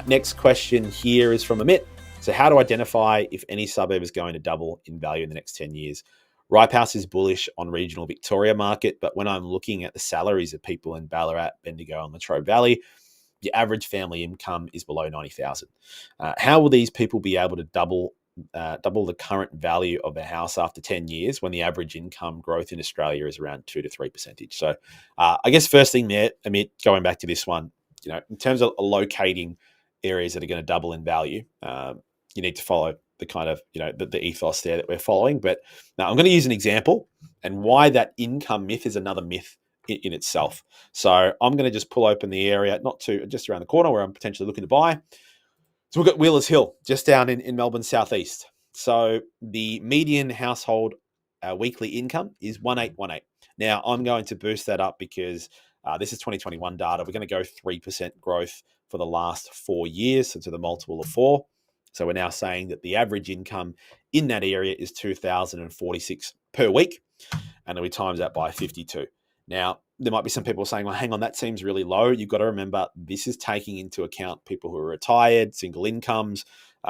Next question here is from Amit. So how to identify if any suburb is going to double in value in the next 10 years? Ripehouse is bullish on regional Victoria market, but when I'm looking at the salaries of people in Ballarat, Bendigo, and Latrobe Valley, the average family income is below 90,000. How will these people be able to double the current value of the house after 10 years when the average income growth in Australia is around 2 to 3%? So I guess first thing there, Amit, going back to this one, in terms of locating areas that are going to double in value, you need to follow the kind of, the ethos there that we're following. But now I'm going to use an example and why that income myth is another myth in itself. So I'm going to just pull open the area, just around the corner where I'm potentially looking to buy. So we've got Wheelers Hill, just down in Melbourne southeast. So the median household weekly income is 1818. Now I'm going to boost that up because this is 2021 data. We're going to go 3% growth for the last 4 years, so to the multiple of 4. So we're now saying that the average income in that area is 2,046 per week, and then we times that by 52. Now, there might be some people saying, well, hang on, that seems really low. You've got to remember, this is taking into account people who are retired, single incomes,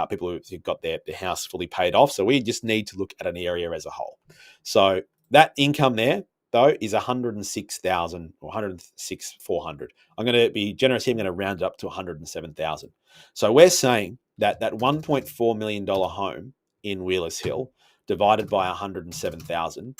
people who've got their house fully paid off. So we just need to look at an area as a whole. So that income there, though, is 106,000 or 106,400. I'm going to be generous here. I'm going to round it up to 107,000. So we're saying that $1.4 million home in Wheelers Hill divided by 107,000,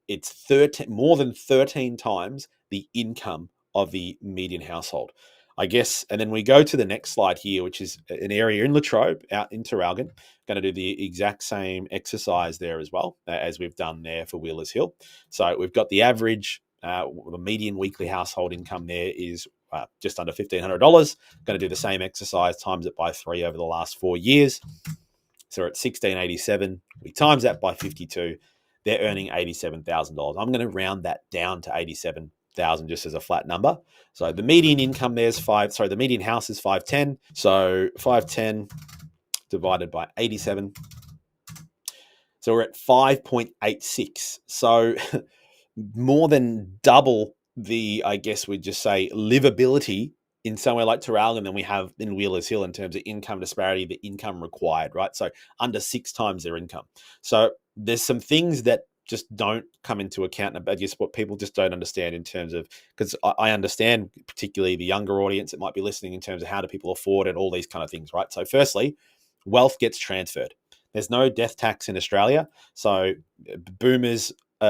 it's more than 13 times the income of the median household, I guess. And then we go to the next slide here, which is an area in Latrobe, out in Traralgon. Going to do the exact same exercise there as well as we've done there for Wheelers Hill. So we've got the average, the median weekly household income there is just under $1,500. Going to do the same exercise, times it by 3 over the last 4 years. So we're at 1,687. We times that by 52. They're earning $87,000. I'm going to round that down to 87,000 just as a flat number. So the median income there's the median house is 510. So 510 divided by 87. So we're at 5.86. So more than double the, I guess we'd just say, livability in somewhere like Traralgon than we have in Wheelers Hill in terms of income disparity, the income required, right? So under 6 times their income. So there's some things that just don't come into account. I guess what people just don't understand in terms of, because I understand particularly the younger audience that might be listening in terms of how do people afford it, all these kind of things, right? So firstly, wealth gets transferred. There's no death tax in Australia. So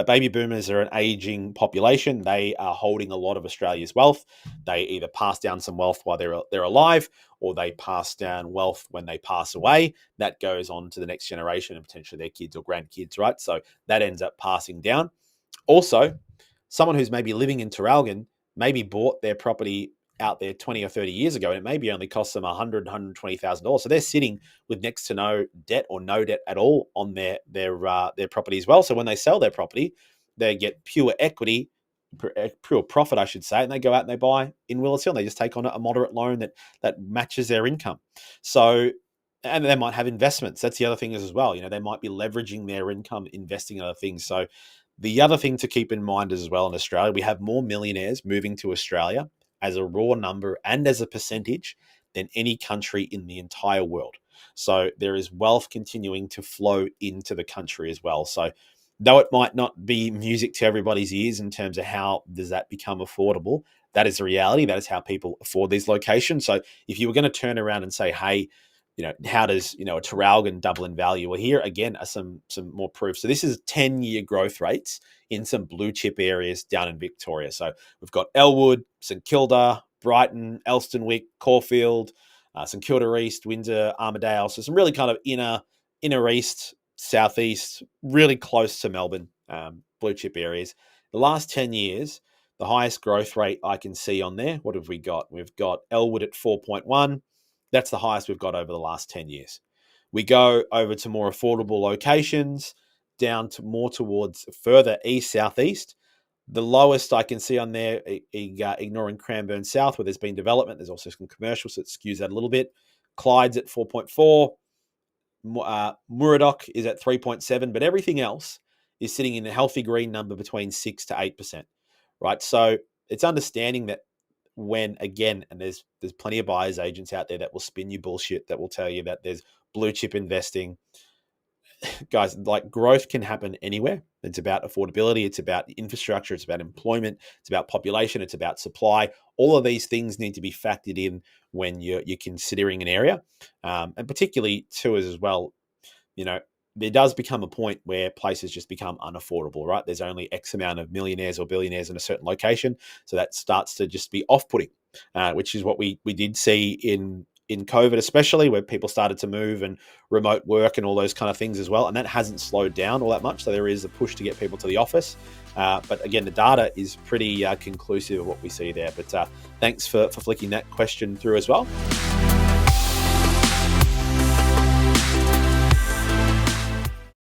baby boomers are an aging population. They are holding a lot of Australia's wealth. They either pass down some wealth while they're alive, or they pass down wealth when they pass away. That goes on to the next generation and potentially their kids or grandkids, right? So that ends up passing down. Also, someone who's maybe living in Traralgon maybe bought their property out there 20 or 30 years ago, and it maybe only costs them $100,000, $120,000. So they're sitting with next to no debt or no debt at all on their property as well. So when they sell their property, they get pure equity, pure profit, I should say, and they go out and they buy in Wheelers Hill. And they just take on a moderate loan that matches their income. So, and they might have investments. That's the other thing as well. They might be leveraging their income, investing in other things. So the other thing to keep in mind as well in Australia, we have more millionaires moving to Australia as a raw number and as a percentage than any country in the entire world. So there is wealth continuing to flow into the country as well. So though it might not be music to everybody's ears in terms of how does that become affordable, that is the reality. That is how people afford these locations. So if you were going to turn around and say, hey, how does, a Traralgon double in value? Well, here again are some more proof. So this is 10-year growth rates in some blue chip areas down in Victoria. So we've got Elwood, St Kilda, Brighton, Elstonwick, Caulfield, St Kilda East, Windsor, Armidale. So some really kind of inner east, southeast, really close to Melbourne, blue chip areas. The last 10 years, the highest growth rate I can see on there, what have we got? We've got Elwood at 4.1. That's the highest we've got over the last 10 years. We go over to more affordable locations, down to more towards further east, southeast. The lowest I can see on there, ignoring Cranbourne South, where there's been development. There's also some commercial, so it skews that a little bit. Clyde's at 4.4. Muradoc is at 3.7, but everything else is sitting in a healthy green number between 6 to 8%, right? So it's understanding that when, again, and there's plenty of buyers agents out there that will spin you bullshit, that will tell you that there's blue chip investing. Guys, like, growth can happen anywhere. It's about affordability, it's about infrastructure, it's about employment, it's about population, it's about supply. All of these things need to be factored in when you're considering an area, and particularly too as well. You know, there does become a point where places just become unaffordable, right? There's only X amount of millionaires or billionaires in a certain location, so that starts to just be off-putting, which is what we did see in COVID, especially, where people started to move and remote work and all those kind of things as well. And that hasn't slowed down all that much. So there is a push to get people to the office. But again, the data is pretty conclusive of what we see there. But thanks for flicking that question through as well.